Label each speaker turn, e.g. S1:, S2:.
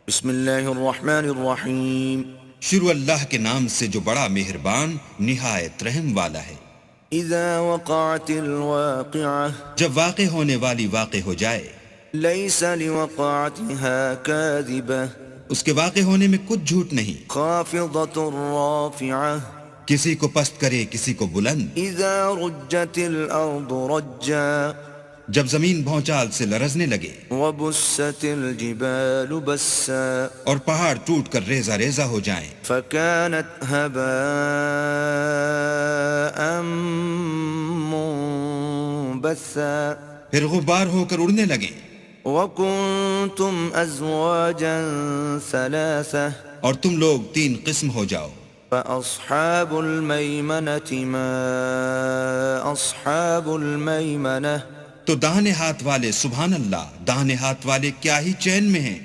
S1: بسم اللہ الرحمن الرحیم.
S2: شروع اللہ کے نام سے جو بڑا مہربان نہایت رحم والا ہے.
S1: اذا وقعت الواقعہ
S2: جب واقع ہونے والی واقع ہو جائے،
S1: لیس لوقعتها کاذبہ
S2: اس کے واقع ہونے میں کچھ جھوٹ نہیں.
S1: خافضۃ رافعہ
S2: کسی کو پست کرے کسی کو بلند.
S1: اذا رجت الارض رجا
S2: جب زمین بھونچال سے لرزنے لگے
S1: وبست الجبال بسا
S2: اور پہاڑ ٹوٹ کر ریزہ ریزہ ہو جائیں
S1: فكانت هباء منبثا
S2: پھر غبار ہو کر اڑنے لگیں.
S1: وكنتم ازواجا ثلاثة
S2: اور تم لوگ 3 قسم ہو جاؤ.
S1: فاصحاب الميمنة ما اصحاب الميمنة
S2: تو داہنے ہاتھ والے سبحان اللہ، داہنے ہاتھ والے کیا ہی چین میں ہیں.